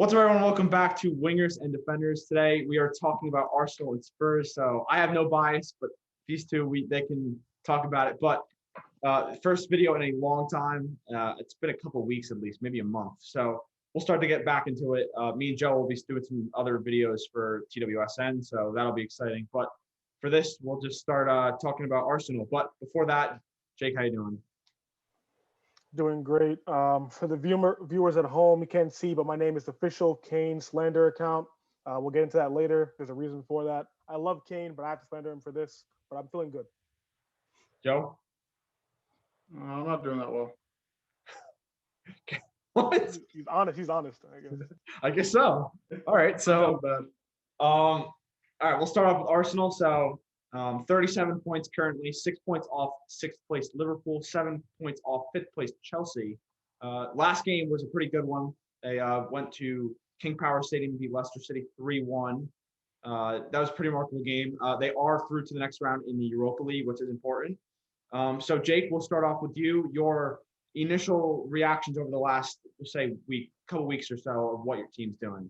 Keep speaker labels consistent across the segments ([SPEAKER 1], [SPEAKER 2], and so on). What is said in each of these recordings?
[SPEAKER 1] What's up, everyone? Welcome back to Wingers and Defenders. Today we are talking about Arsenal and Spurs. So I have no bias, but these two they can talk about it. But first video in a long time. It's been a couple weeks at least, maybe a month. So we'll start to get back into it. Me and Joe will be doing some other videos for TWSN, so that'll be exciting. But for this, we'll just start talking about Arsenal. But before that, Jake, how you doing?
[SPEAKER 2] Doing great. For the viewers at home, you can't see, but my name is the official Kane slander account. We'll get into that later. There's a reason for that. I love Kane, but I have to slander him for this. But I'm feeling good.
[SPEAKER 1] Joe?
[SPEAKER 3] I'm not doing that well.
[SPEAKER 1] What?
[SPEAKER 2] He's honest.
[SPEAKER 1] I guess so. All right. So, all right, we'll start off with Arsenal. So, 37 points currently, 6 points off sixth place Liverpool, 7 points off fifth place Chelsea. Last game was a pretty good one. They went to King Power Stadium to beat Leicester City 3-1. That was a pretty remarkable game. They are through to the next round in the Europa League, which is important. So, Jake, we'll start off with you. Your initial reactions over the last, we'll say, couple weeks or so of what your team's doing.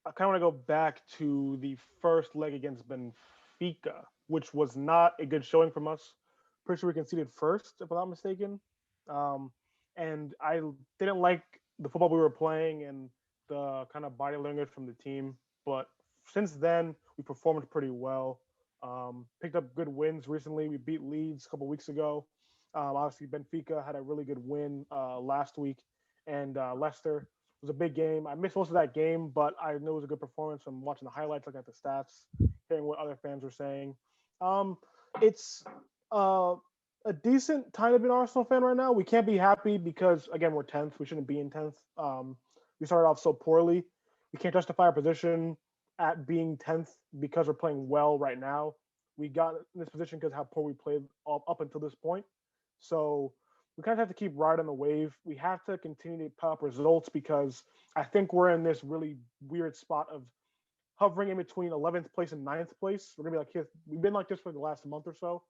[SPEAKER 2] I kind of want to go back to the first leg against Benfica, which was not a good showing from us. Pretty sure we conceded first, if I'm not mistaken. And I didn't like the football we were playing and the kind of body language from the team. But since then, we performed pretty well. Picked up good wins recently. We beat Leeds a couple weeks ago. Obviously, Benfica had a really good win last week. And Leicester was a big game. I missed most of that game, but I knew it was a good performance from watching the highlights, looking at the stats, hearing what other fans were saying. It's a decent time to be an Arsenal fan right now. We can't be happy because, again, we're 10th. We shouldn't be in 10th. We started off so poorly. We can't justify our position at being 10th because we're playing well right now. We got in this position because of how poor we played up until this point. So we kind of have to keep riding the wave. We have to continue to put up results because I think we're in this really weird spot of hovering in between 11th place and 9th place. We're going to be like, we've been like this for the last month or so.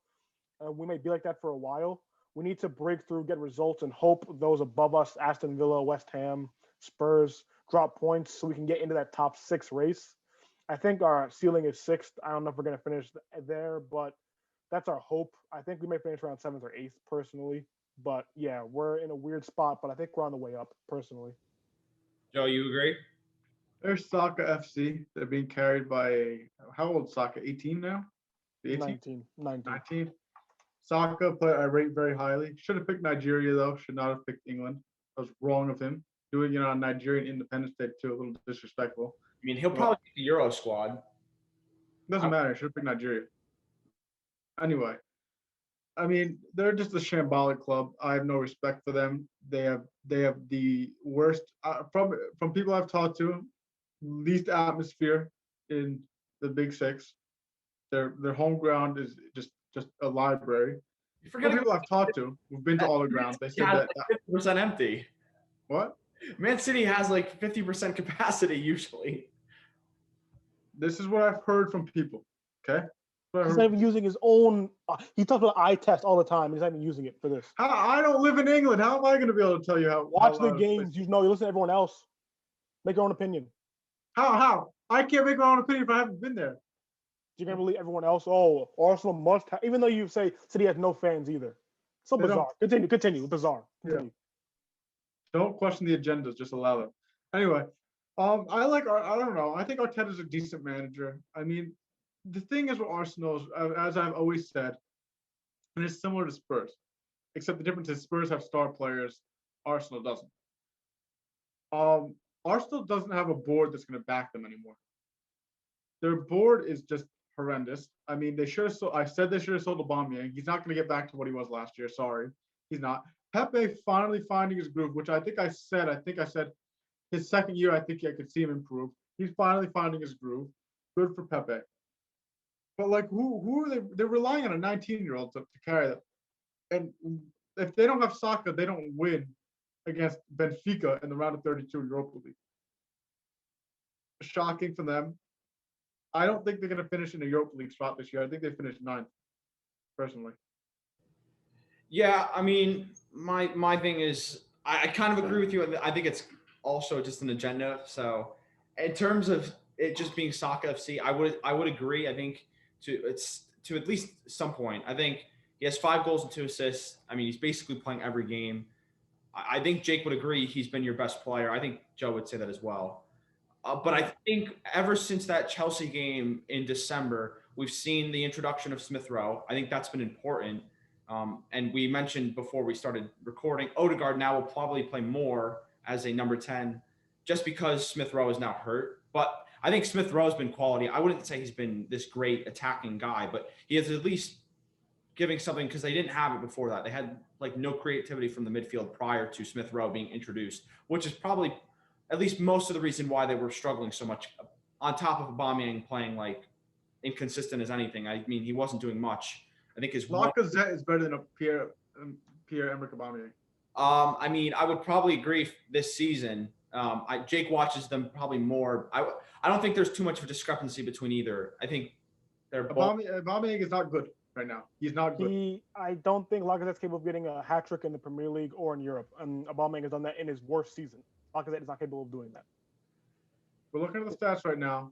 [SPEAKER 2] We may be like that for a while. We need to break through, get results, and hope those above us, Aston Villa, West Ham, Spurs, drop points so we can get into that top 6 race. I think our ceiling is 6th. I don't know if we're going to finish there, but that's our hope. I think we may finish around 7th or 8th personally. But yeah, we're in a weird spot, but I think we're on the way up personally.
[SPEAKER 1] Joe, you agree?
[SPEAKER 3] There's Saka FC. They're being carried by, how old is Saka? 18 now?
[SPEAKER 2] 18? 19.
[SPEAKER 3] Saka, I rate very highly. Should have picked Nigeria, though. Should not have picked England. That was wrong of him. Doing it on Nigerian Independence Day, too. A little disrespectful.
[SPEAKER 1] I mean, he'll probably pick the Euro squad.
[SPEAKER 3] Doesn't matter. Should have picked Nigeria. Anyway. I mean, they're just a shambolic club. I have no respect for them. They have the worst from people I've talked to, least atmosphere in the Big Six. Their home ground is just a library. From people I've talked to who've been to all the grounds, they said that
[SPEAKER 1] 50% empty.
[SPEAKER 3] What?
[SPEAKER 1] Man City has like 50% capacity usually.
[SPEAKER 3] This is what I've heard from people. Okay.
[SPEAKER 2] He's not even using his own. He talks about eye test all the time. He's not even using it for this.
[SPEAKER 3] I don't live in England. How am I going to be able to tell you how?
[SPEAKER 2] Watch the games. You listen to everyone else. Make your own opinion.
[SPEAKER 3] How? I can't make my own opinion if I haven't been there.
[SPEAKER 2] You're going to believe everyone else? Oh, Arsenal must have. Even though you say City has no fans either. So bizarre. Continue. Bizarre. Continue.
[SPEAKER 3] Yeah. Don't question the agendas. Just allow them. Anyway, I don't know. I think Arteta's a decent manager. I mean, the thing is with Arsenal, as I've always said, and it's similar to Spurs, except the difference is Spurs have star players, Arsenal doesn't. Arsenal doesn't have a board that's going to back them anymore. Their board is just horrendous. I mean, I said they should have sold Aubameyang. He's not going to get back to what he was last year. Sorry, he's not. Pepe finally finding his groove, which I think I said his second year. I think I could see him improve. He's finally finding his groove. Good for Pepe. But like, who are they? They're relying on a 19-year-old to carry them. And if they don't have Saka, they don't win against Benfica in the round of 32 Europa League. Shocking for them. I don't think they're going to finish in the Europa League spot this year. I think they finished 9th, personally.
[SPEAKER 1] Yeah, I mean, my thing is, I kind of agree with you. I think it's also just an agenda. So, in terms of it just being Saka FC, I would agree. I think to at least some point. I think he has 5 goals and 2 assists. I mean, he's basically playing every game. I think Jake would agree he's been your best player. I think Joe would say that as well. But I think ever since that Chelsea game in December, we've seen the introduction of Smith Rowe. I think that's been important. And we mentioned before we started recording, Odegaard now will probably play more as a number 10 just because Smith Rowe is now hurt. But I think Smith Rowe has been quality. I wouldn't say he's been this great attacking guy, but he is at least giving something because they didn't have it before that. They had like no creativity from the midfield prior to Smith Rowe being introduced, which is probably at least most of the reason why they were struggling so much. On top of Aubameyang playing like inconsistent as anything. I mean, he wasn't doing much. I think his
[SPEAKER 3] Lacazette is better than a Pierre-Emerick Aubameyang.
[SPEAKER 1] I mean, I would probably agree this season. Jake watches them probably more. I don't think there's too much of a discrepancy between either. I think they're both.
[SPEAKER 3] Aubameyang is not good right now. He's not good.
[SPEAKER 2] I don't think Lacazette's capable of getting a hat trick in the Premier League or in Europe. And Aubameyang has done that in his worst season. Lacazette is not capable of doing that.
[SPEAKER 3] We're looking at the stats right now.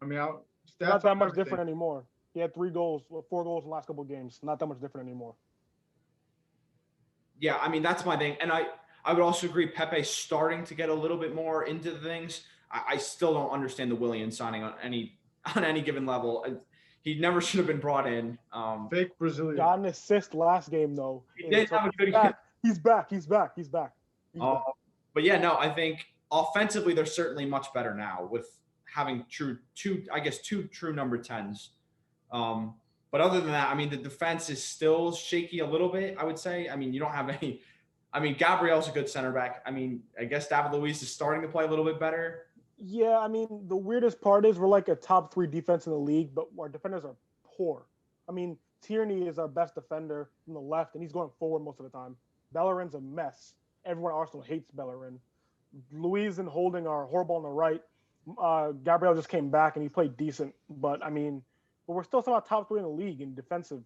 [SPEAKER 3] I mean, stats
[SPEAKER 2] not that much different anymore. He had 4 goals in the last couple of games. Not that much different anymore.
[SPEAKER 1] Yeah, I mean, that's my thing. And I would also agree Pepe's starting to get a little bit more into things. I still don't understand the Willian signing on any given level. He never should have been brought in.
[SPEAKER 3] Fake Brazilian.
[SPEAKER 2] Got an assist last game, though.
[SPEAKER 1] He's
[SPEAKER 2] back.
[SPEAKER 1] But yeah, no, I think offensively they're certainly much better now with having two true number 10s. But other than that, I mean, the defense is still shaky a little bit, I would say. I mean, you don't have any – I mean, Gabriel's a good center back. I mean, I guess David Luiz is starting to play a little bit better.
[SPEAKER 2] Yeah, I mean, the weirdest part is we're like a top 3 defense in the league, but our defenders are poor. I mean, Tierney is our best defender from the left, and he's going forward most of the time. Bellerin's a mess. Everyone at Arsenal hates Bellerin. Luiz and Holding are horrible on the right. Gabriel just came back, and he played decent. But we're still somehow top 3 in the league in defensive,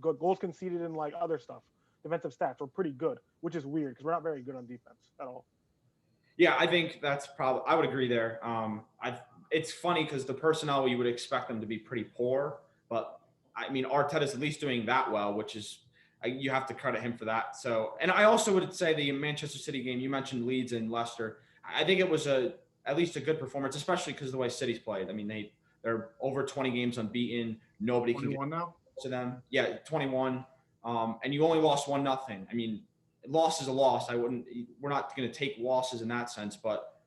[SPEAKER 2] goals conceded and like other stuff. Defensive stats are pretty good, which is weird because we're not very good on defense at all.
[SPEAKER 1] Yeah, I think that's probably – I would agree there. It's funny because the personnel, you would expect them to be pretty poor. But, I mean, Arteta's at least doing that well, which is – you have to credit him for that. So, and I also would say the Manchester City game, you mentioned Leeds and Leicester. I think it was at least a good performance, especially because of the way City's played. I mean, they're over 20 games unbeaten. Nobody can get
[SPEAKER 3] now
[SPEAKER 1] to them. Yeah, 21. And you only lost 1-0. I mean, loss is a loss. We're not going to take losses in that sense, but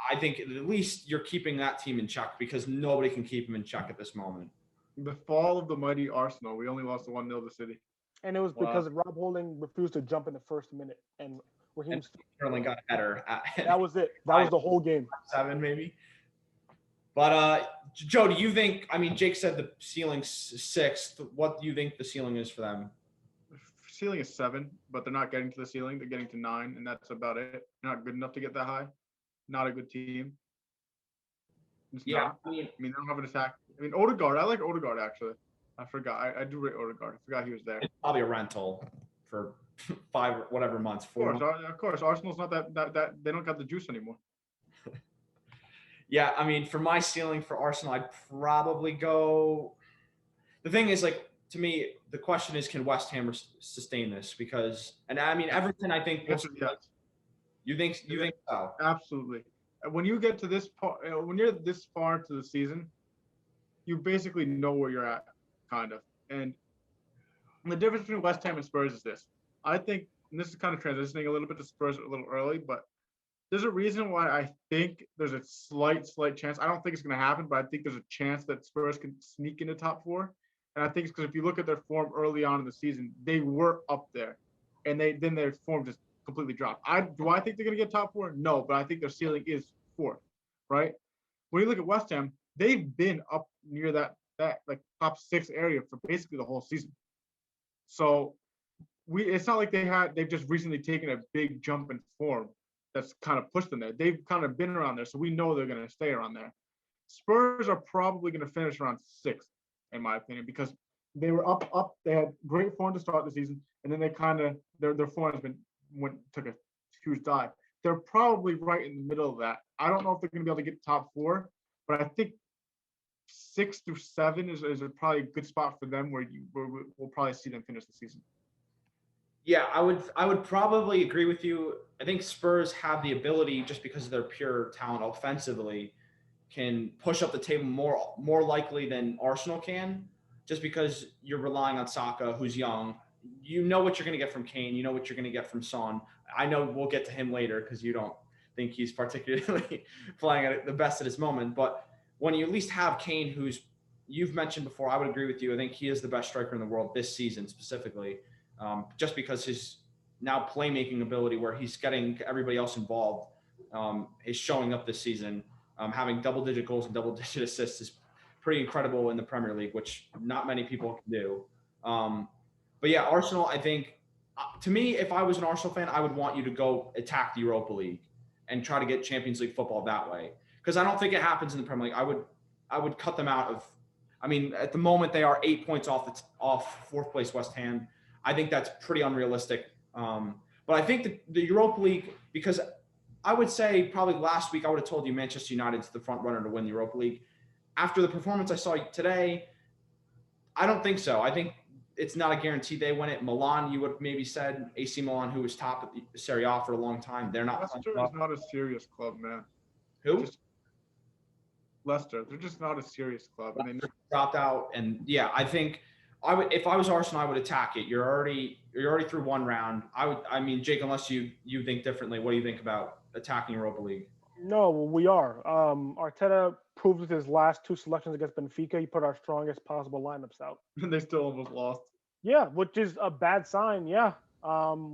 [SPEAKER 1] I think at least you're keeping that team in check because nobody can keep them in check at this moment.
[SPEAKER 3] The fall of the mighty Arsenal. We only lost 1-0 to City.
[SPEAKER 2] And it was because Rob Holding refused to jump in the first minute, and Raheem
[SPEAKER 1] Sterling got a header.
[SPEAKER 2] That was it. That was the whole game.
[SPEAKER 1] 7 maybe. But Joe, do you think? I mean, Jake said the ceiling's 6. What do you think the ceiling is for them?
[SPEAKER 3] Ceiling is 7, but they're not getting to the ceiling. They're getting to 9, and that's about it. Not good enough to get that high. Not a good team.
[SPEAKER 1] Yeah,
[SPEAKER 3] I mean, they don't have an attack. I mean, Odegaard. I like Odegaard actually. I forgot. I do rate Odegaard. I forgot he was there.
[SPEAKER 1] It's probably a rental for 5 whatever months. 4 months.
[SPEAKER 3] Of course. Arsenal's not that they don't got the juice anymore.
[SPEAKER 1] Yeah, I mean, for my ceiling for Arsenal, I'd probably go. The thing is, like, to me, the question is, can West Ham sustain this? Because, and I mean, Everton, I think.
[SPEAKER 3] Yes.
[SPEAKER 1] You think so?
[SPEAKER 3] Absolutely. When you get to this part, when you're this far into the season, you basically know where you're at, kind of. And the difference between West Ham and Spurs is this. I think, and this is kind of transitioning a little bit to Spurs a little early, but there's a reason why I think there's a slight chance. I don't think it's going to happen, but I think there's a chance that Spurs can sneak into top 4. And I think it's because if you look at their form early on in the season, they were up there, and then their form just completely dropped. Do I think they're going to get top 4? No, but I think their ceiling is 4th, right? When you look at West Ham, they've been up near that like top 6 area for basically the whole season. So it's not like they've just recently taken a big jump in form that's kind of pushed them there. They've kind of been around there, so we know they're going to stay around there. Spurs are probably going to finish around 6th, in my opinion, because they were up. They had great form to start the season, and then they kind of their form has been took a huge dive. They're probably right in the middle of that. I don't know if they're going to be able to get top 4, but I think 6 through 7 is probably a good spot for them where we'll probably see them finish the season.
[SPEAKER 1] Yeah, I would probably agree with you. I think Spurs have the ability, just because of their pure talent offensively, can push up the table more likely than Arsenal can, just because you're relying on Saka, who's young. You know what you're going to get from Kane. You know what you're going to get from Son. I know we'll get to him later because you don't think he's particularly playing at the best at his moment. But when you at least have Kane, who's you've mentioned before, I would agree with you. I think he is the best striker in the world this season specifically, just because his now playmaking ability, where he's getting everybody else involved, is showing up this season. Having double-digit goals and double-digit assists is pretty incredible in the Premier League, which not many people can do. But yeah, Arsenal, I think, to me, if I was an Arsenal fan, I would want you to go attack the Europa League and try to get Champions League football that way. Because I don't think it happens in the Premier League. I would cut them out of. I mean, at the moment they are 8 points off fourth place West Ham. I think that's pretty unrealistic. But I think the Europa League, because I would say probably last week I would have told you Manchester United's the front runner to win the Europa League. After the performance I saw today, I don't think so. I think it's not a guarantee they win it. Milan, you would have maybe said, AC Milan, who was top at the Serie A for a long time, they're not.
[SPEAKER 3] Leicester is not a serious club, man.
[SPEAKER 1] Who?
[SPEAKER 3] Leicester. They're just not a serious club. And they
[SPEAKER 1] dropped out. And yeah, I think I would, if I was Arsenal, I would attack it. You're already through one round. I mean, Jake, unless you think differently, what do you think about attacking Europa League?
[SPEAKER 2] No, we are. Arteta proved with his last 2 selections against Benfica, he put our strongest possible lineups out.
[SPEAKER 3] And they still almost lost.
[SPEAKER 2] Yeah, which is a bad sign. Yeah,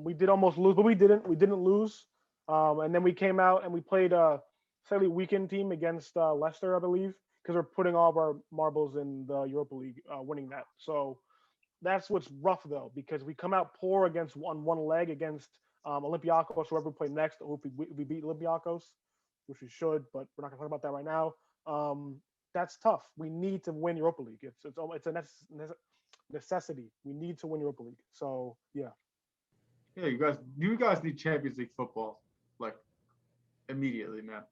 [SPEAKER 2] we did almost lose, but we didn't. We didn't lose. And then we came out and we played a fairly weakened team against Leicester, I believe, because we're putting all of our marbles in the Europa League, winning that. So that's what's rough though, because we come out poor against one leg against Olympiacos, whoever we play next. Or if we beat Olympiacos, which we should, but we're not gonna talk about that right now. That's tough. We need to win Europa League. It's a necessity. We need to win Europa League. So yeah.
[SPEAKER 3] Yeah, you guys need Champions League football, like, immediately, man.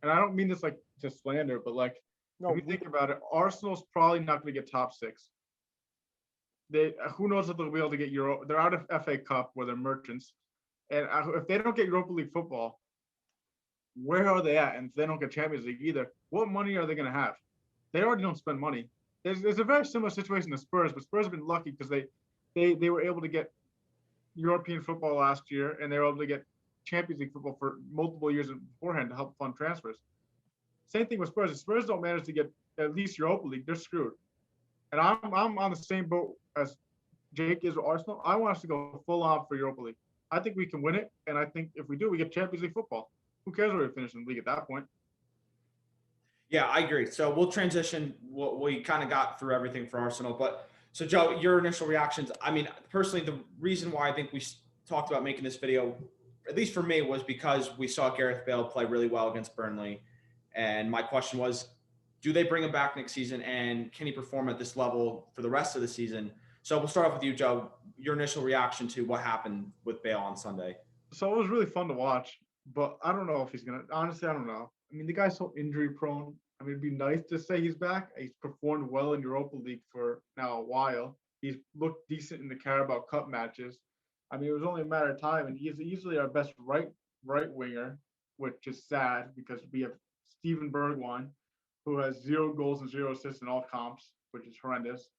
[SPEAKER 3] And I don't mean this like to slander, but like,
[SPEAKER 2] No,
[SPEAKER 3] if you think about it, Arsenal's probably not going to get top 6. Who knows if they'll be able to get Euro? They're out of FA Cup where they're merchants, and if they don't get Europa League football, where are they at? And if they don't get Champions League either, what money are they going to have? They already don't spend money. There's a very similar situation to Spurs, but Spurs have been lucky because they were able to get European football last year, and they were able to get Champions League football for multiple years beforehand to help fund transfers. Same thing with Spurs. If Spurs don't manage to get at least Europa League, they're screwed. And I'm on the same boat as Jake is with Arsenal. I want us to go full on for Europa League. I think we can win it, and I think if we do, we get Champions League football. Who cares where we finish in the league at that point?
[SPEAKER 1] Yeah, I agree. So we'll transition. We kind of got through everything for Arsenal, but so Joe, your initial reactions. I mean, personally, the reason why I think we talked about making this video, at least for me, was because we saw Gareth Bale play really well against Burnley, and my question was, do they bring him back next season, and can he perform at this level for the rest of the season? So we'll start off with you, Joe. Your initial reaction to what happened with Bale on Sunday.
[SPEAKER 3] So it was really fun to watch, but I don't know if he's gonna. Honestly, I don't know. I mean, the guy's so injury prone. I mean, it'd be nice to say he's back. He's performed well in Europa League for now a while. He's looked decent in the Carabao Cup matches. I mean, it was only a matter of time, and he's easily our best right winger, which is sad because we have Steven Bergwijn, who has 0 goals and 0 assists in all comps, which is horrendous.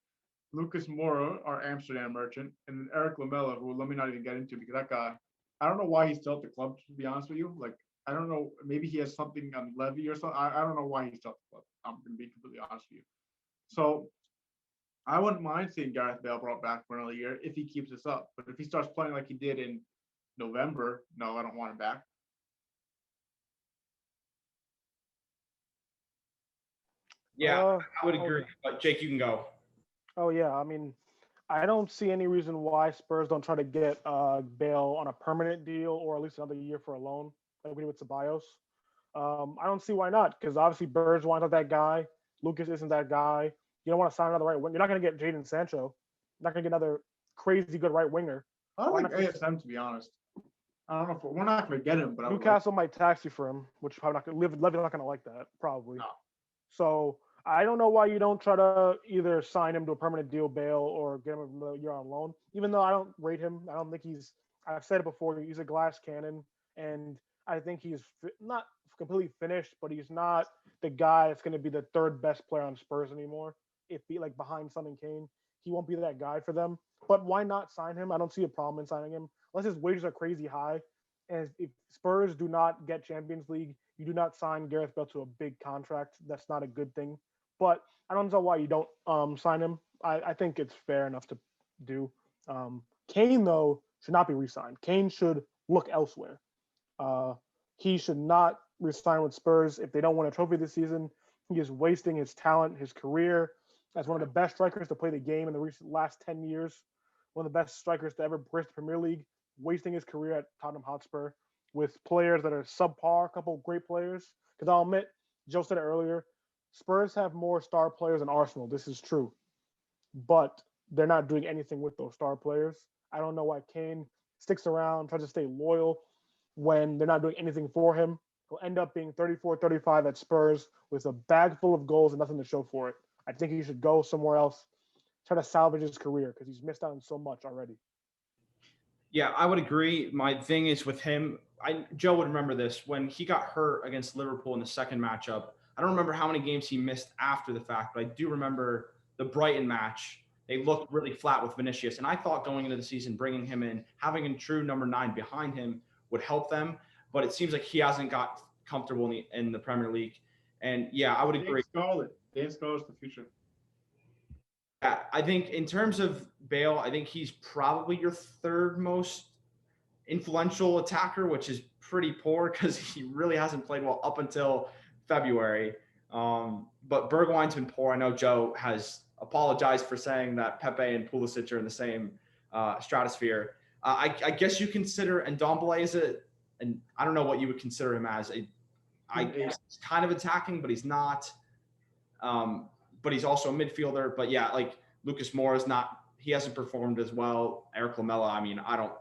[SPEAKER 3] Lucas Moura, our Amsterdam merchant, and then Eric Lamela, who let me not even get into because that guy, I don't know why he's still at the club, to be honest with you. Like, I don't know, maybe he has something on Levy or something. I don't know why he's still at the club. I'm going to be completely honest with you. So I wouldn't mind seeing Gareth Bale brought back for another year if he keeps this up. But if he starts playing like he did in November, no, I don't want him back.
[SPEAKER 1] Yeah, I would agree. But Jake, you can go.
[SPEAKER 2] Oh yeah, I mean, I don't see any reason why Spurs don't try to get Bale on a permanent deal or at least another year for a loan, like we did with Ceballos. I don't see why not, because obviously Bergwijn's not that guy. Lucas isn't that guy. You don't want to sign another right winger. You're not going to get Jadon Sancho. You're not going to get another crazy good right winger.
[SPEAKER 3] I like ASM, to be honest. I don't know if we're not going to get him, but I would like,
[SPEAKER 2] Newcastle might tax you for him, which probably not going to live. Levy's not going to like that, probably.
[SPEAKER 3] No.
[SPEAKER 2] So I don't know why you don't try to either sign him to a permanent deal, bail, or get him a year on loan. Even though I don't rate him, I don't think he's. I've said it before. He's a glass cannon, and I think he's not completely finished, but he's not the guy that's going to be the third best player on Spurs anymore. If he like behind Son and Kane, he won't be that guy for them. But why not sign him? I don't see a problem in signing him unless his wages are crazy high. And if Spurs do not get Champions League, you do not sign Gareth Bale to a big contract. That's not a good thing. But I don't know why you don't sign him. I think it's fair enough to do. Kane, though, should not be re-signed. Kane should look elsewhere. He should not re-sign with Spurs if they don't win a trophy this season. He is wasting his talent, his career as one of the best strikers to play the game in the last 10 years. One of the best strikers to ever grace the Premier League, wasting his career at Tottenham Hotspur with players that are subpar, a couple of great players. Because I'll admit, Joe said it earlier, Spurs have more star players than Arsenal. This is true. But they're not doing anything with those star players. I don't know why Kane sticks around, tries to stay loyal when they're not doing anything for him. He'll end up being 34, 35 at Spurs with a bag full of goals and nothing to show for it. I think he should go somewhere else, try to salvage his career because he's missed out on so much already.
[SPEAKER 1] Yeah, I would agree. My thing is with him, Joe would remember this when he got hurt against Liverpool in the second matchup. I don't remember how many games he missed after the fact, but I do remember the Brighton match. They looked really flat with Vinicius, and I thought going into the season, bringing him in, having a true number 9 behind him would help them. But it seems like he hasn't got comfortable in the Premier League. And yeah, I would agree.
[SPEAKER 3] Dan Scarlett's the future.
[SPEAKER 1] Yeah, I think in terms of Bale, I think he's probably your third most influential attacker, which is pretty poor because he really hasn't played well up until February. But Bergwijn's been poor. I know Joe has apologized for saying that Pepe and Pulisic are in the same stratosphere. I guess you consider Ndombele as and I don't know what you would consider him as. I guess he's kind of attacking, but he's not. But he's also a midfielder. But yeah, like Lucas Moura is not. He hasn't performed as well. Eric Lamela. I mean, I don't.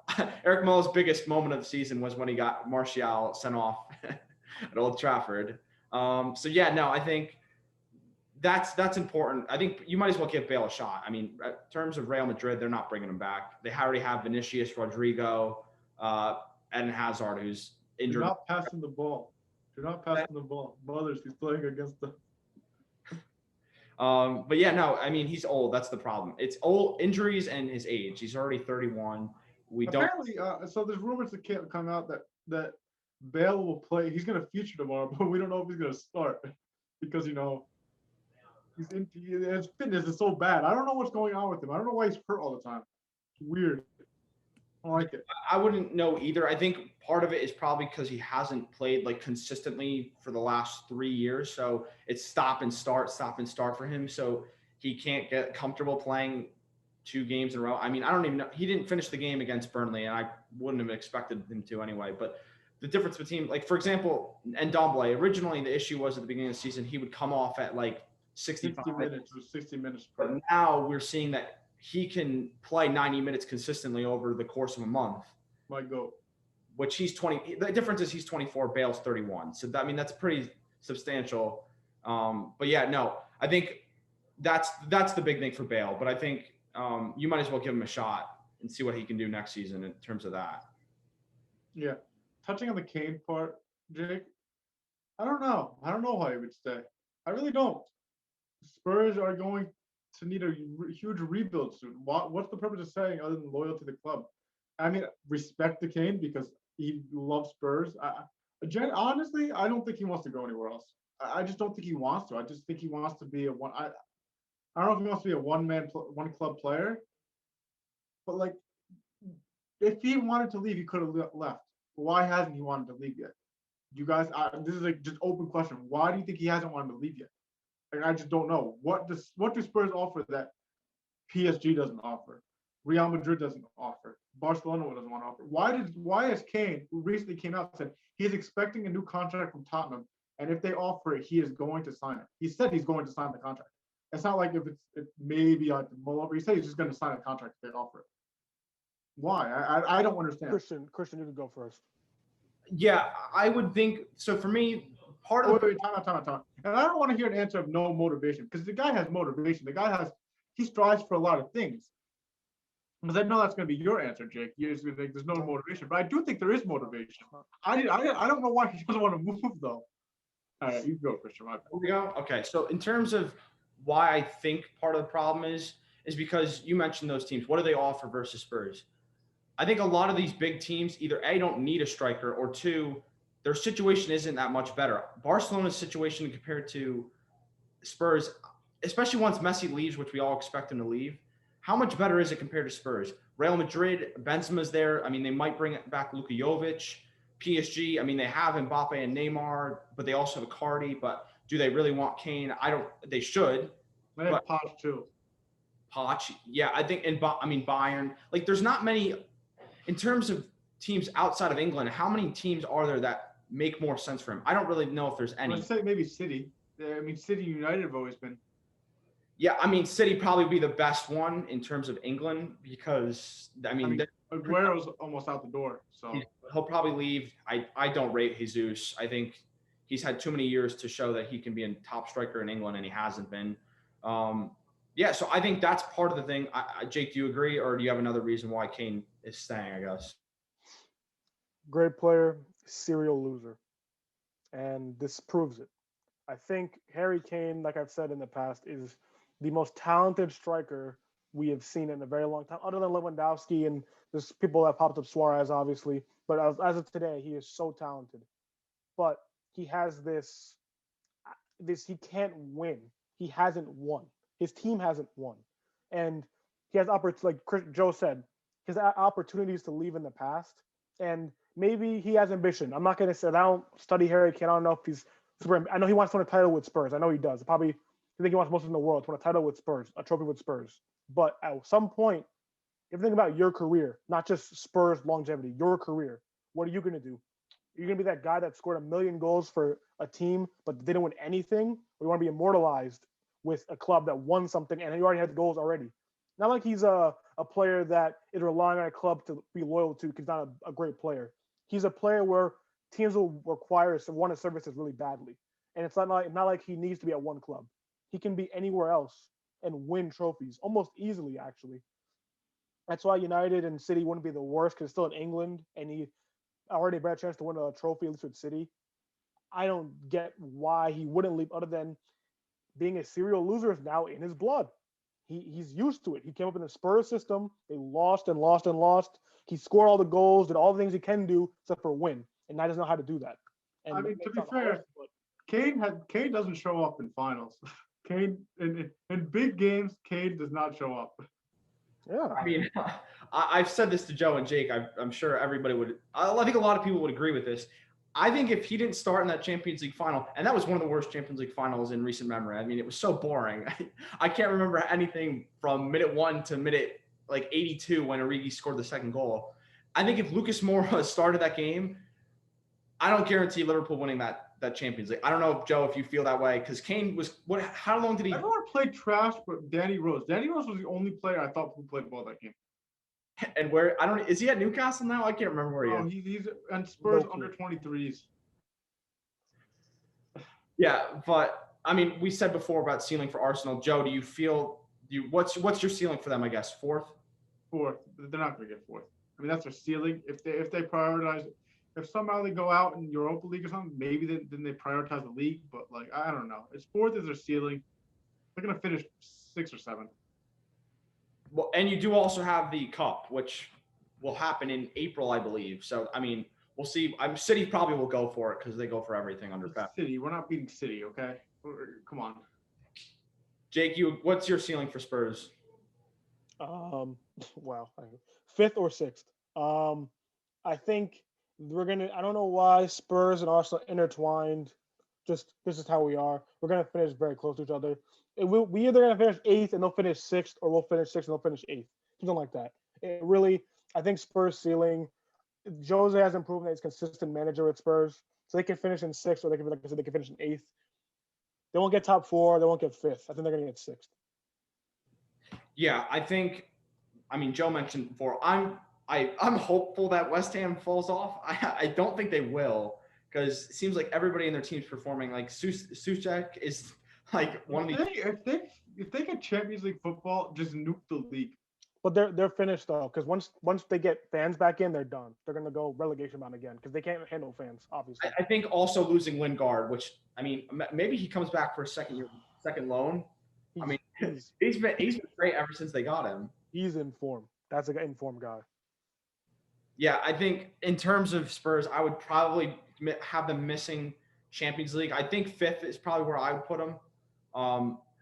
[SPEAKER 1] Eric Lamela's biggest moment of the season was when he got Martial sent off at Old Trafford. So yeah, no, I think that's important. I think you might as well give Bale a shot. I mean, in terms of Real Madrid, they're not bringing him back. They already have Vinicius, Rodrigo, and Hazard, who's injured.
[SPEAKER 3] You're not passing the ball. You're not passing the ball. Mothers, he's playing against the.
[SPEAKER 1] But yeah, no, I mean, he's old. That's the problem. It's old injuries and his age. He's already 31.
[SPEAKER 3] Apparently, so there's rumors that can't come out that Bale will play. He's going to feature tomorrow, but we don't know if he's going to start because, his fitness is so bad. I don't know what's going on with him. I don't know why he's hurt all the time. It's weird. I don't like it.
[SPEAKER 1] I wouldn't know either. I think part of it is probably because he hasn't played like consistently for the last 3 years. So it's stop and start for him. So he can't get comfortable playing 2 games in a row. I mean, I don't even know. He didn't finish the game against Burnley, and I wouldn't have expected him to anyway. But the difference between, like, for example, Ndombele, originally the issue was at the beginning of the season, he would come off at like 65
[SPEAKER 3] minutes or 60 minutes.
[SPEAKER 1] But now we're seeing that he can play 90 minutes consistently over the course of a month.
[SPEAKER 3] Might go.
[SPEAKER 1] Which he's 20. The difference is he's 24, Bale's 31. So that, I mean, that's pretty substantial. But yeah, no, I think that's the big thing for Bale. But I think you might as well give him a shot and see what he can do next season in terms of that.
[SPEAKER 3] Yeah. Touching on the Kane part, Jake, I don't know. I don't know how he would stay. I really don't. Spurs are going to need a huge rebuild soon. What's the purpose of saying other than loyal to the club? I mean, respect to Kane because he loves Spurs. Honestly, I don't think he wants to go anywhere else. I just don't think he wants to. I just think he wants to be a one. I don't know if he wants to be a one club player, but like, if he wanted to leave, he could have left. Why hasn't he wanted to leave yet? You guys, this is like just open question. Why do you think he hasn't wanted to leave yet? Like, I just don't know. What do Spurs offer that PSG doesn't offer? Real Madrid doesn't offer. Barcelona doesn't want to offer. Why has Kane, who recently came out, said he's expecting a new contract from Tottenham, and if they offer it, he is going to sign it. He said he's going to sign the contract. It's not like if it's maybe like the mull over. He said he's just going to sign a contract if they offer it. Why? I don't understand.
[SPEAKER 2] Christian, you can go first.
[SPEAKER 1] Yeah, I would think so. For me, part
[SPEAKER 3] Oh,
[SPEAKER 1] of
[SPEAKER 3] wait, time out. And I don't want to hear an answer of no motivation because the guy has motivation. He strives for a lot of things. Because I know that's going to be your answer, Jake. You're just going to think there's no motivation, but I do think there is motivation. I don't know why he doesn't want to move though. All right, you go, Christian.
[SPEAKER 1] Here we go. Okay, so in terms of why I think part of the problem is because you mentioned those teams. What do they offer versus Spurs? I think a lot of these big teams either A, don't need a striker, or two, their situation isn't that much better. Barcelona's situation compared to Spurs, especially once Messi leaves, which we all expect him to leave, how much better is it compared to Spurs? Real Madrid, Benzema's there. I mean, they might bring back Luka Jovic. PSG, I mean, they have Mbappe and Neymar, but they also have Icardi. But do they really want Kane? I don't. They should.
[SPEAKER 3] They have Poch too.
[SPEAKER 1] Poch, yeah, I think. And I mean, Bayern. Like, there's not many in terms of teams outside of England. How many teams are there that make more sense for him? I don't really know if there's any.
[SPEAKER 3] I'd say maybe City. I mean, City United have always been.
[SPEAKER 1] Yeah, I mean, City probably be the best one in terms of England because I mean
[SPEAKER 3] Aguero's almost out the door, so
[SPEAKER 1] he'll probably leave. I don't rate Jesus. I think he's had too many years to show that he can be a top striker in England, and he hasn't been. Yeah, so I think that's part of the thing. Jake, do you agree, or do you have another reason why Kane is staying? I guess.
[SPEAKER 2] Great player, serial loser, and this proves it. I think Harry Kane, like I've said in the past, is the most talented striker we have seen in a very long time, other than Lewandowski and there's people that popped up, Suarez, obviously. But as of today, he is so talented. But he has this he can't win. He hasn't won. His team hasn't won, and he has like Joe said, he has opportunities to leave in the past, and maybe he has ambition. I'm not going to say I don't study Harry Kane. I don't know if he's super. I know he wants to win a title with Spurs. I know he does. Probably, I think he wants most in the world to win a title with Spurs, a trophy with Spurs. But at some point, if you think about your career, not just Spurs longevity, your career, what are you going to do? You're going to be that guy that scored 1 million goals for a team, but didn't win anything? Or you want to be immortalized with a club that won something and he already had the goals already? Not like he's a player that is relying on a club to be loyal to because he's not a great player. He's a player where teams will require one of his services really badly. And it's not like he needs to be at one club. He can be anywhere else and win trophies almost easily, actually. That's why United and City wouldn't be the worst because it's still in England and he already a better chance to win a trophy, at least with City. I don't get why he wouldn't leave other than being a serial loser is now in his blood. He's used to it. He came up in the Spurs system. They lost and lost and lost. He scored all the goals, did all the things he can do except for win. And now doesn't know how to do that. And
[SPEAKER 3] I mean, to be fair, Kane doesn't show up in finals. Kane in big games, Kane does not show up.
[SPEAKER 2] Yeah.
[SPEAKER 1] I mean, I've said this to Joe and Jake. I'm sure everybody would. I think a lot of people would agree with this. I think if he didn't start in that Champions League final, and that was one of the worst Champions League finals in recent memory. I mean, it was so boring. I can't remember anything from minute 1 to minute like 82 when Origi scored the second goal. I think if Lucas Moura started that game, I don't guarantee Liverpool winning that Champions League. I don't know, Joe, if you feel that way because Kane was what? How long did he?
[SPEAKER 3] Everyone played trash, but Danny Rose. Danny Rose was the only player I thought who played well that game.
[SPEAKER 1] And where I don't is he at Newcastle now? I can't remember where he is.
[SPEAKER 3] He's and Spurs under 23s.
[SPEAKER 1] Yeah, but I mean, we said before about ceiling for Arsenal. Joe, do you feel what's your ceiling for them? I guess fourth.
[SPEAKER 3] They're not going to get fourth. I mean, that's their ceiling. If they prioritize, if somehow they go out in Europa League or something, maybe then they prioritize the league. But like, I don't know. It's fourth is their ceiling. They're going to finish 6th or 7th.
[SPEAKER 1] Well, and you do also have the cup, which will happen in April, I believe. So, I mean, we'll see. City probably will go for it because they go for everything under Pep.
[SPEAKER 3] City, we're not beating City, okay? Come on.
[SPEAKER 1] Jake, what's your ceiling for Spurs?
[SPEAKER 2] Wow, 5th or 6th. I think I don't know why Spurs and Arsenal intertwined. Just this is how we are. We're gonna finish very close to each other. We either gonna finish 8th and they'll finish 6th, or we'll finish 6th and they'll finish 8th. Something like that. I think Spurs ceiling. Jose hasn't proven that he's a consistent manager at Spurs, so they can finish in 6th, or they can, like I said, they can finish in 8th. They won't get top 4. They won't get 5th. I think they're gonna get 6th.
[SPEAKER 1] Yeah, I think. I mean, Joe mentioned before. I'm hopeful that West Ham falls off. I don't think they will because it seems like everybody in their team's performing. Like Suchek is like one of the.
[SPEAKER 3] If they get Champions League football, just nuke the league.
[SPEAKER 2] But they're finished though, because once they get fans back in, they're done. They're gonna go relegation bound again because they can't handle fans, obviously.
[SPEAKER 1] I think also losing Lingard, which I mean, maybe he comes back for a second loan. He's been great ever since they got him.
[SPEAKER 2] He's in form. That's an informed guy.
[SPEAKER 1] Yeah, I think in terms of Spurs, I would probably have them missing Champions League. I think 5th is probably where I would put them.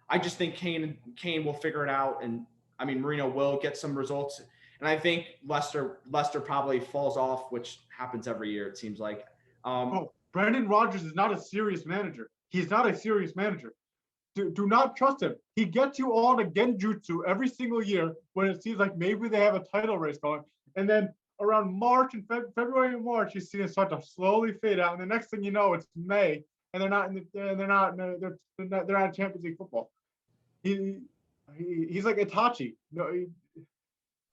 [SPEAKER 1] I just think Kane will figure it out, and I mean Mourinho will get some results. And I think Leicester probably falls off, which happens every year, it seems like.
[SPEAKER 3] Brendan Rodgers is not a serious manager. He's not a serious manager. Do not trust him. He gets you on a genjutsu every single year when it seems like maybe they have a title race going. And then around March and February and March, you see it start to slowly fade out. And the next thing you know, it's May, and they're not in Champions League football. He's like Itachi. No,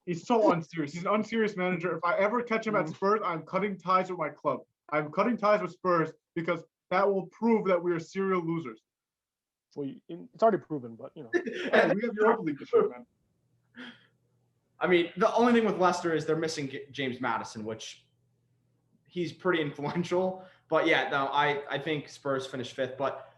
[SPEAKER 3] he's so unserious. He's an unserious manager. If I ever catch him at Spurs, I'm cutting ties with my club. I'm cutting ties with Spurs because that will prove that we are serial losers.
[SPEAKER 2] Well, it's already proven, but you know.
[SPEAKER 3] Yeah, we have Europa League this year, man.
[SPEAKER 1] I mean, the only thing with Leicester is they're missing James Maddison, which he's pretty influential. But yeah, no, I think Spurs finished 5th. But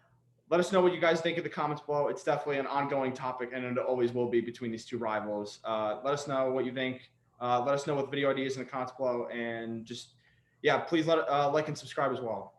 [SPEAKER 1] let us know what you guys think in the comments below. It's definitely an ongoing topic, and it always will be between these two rivals. Let us know what you think. Let us know what video ideas in the comments below, and just please like and subscribe as well.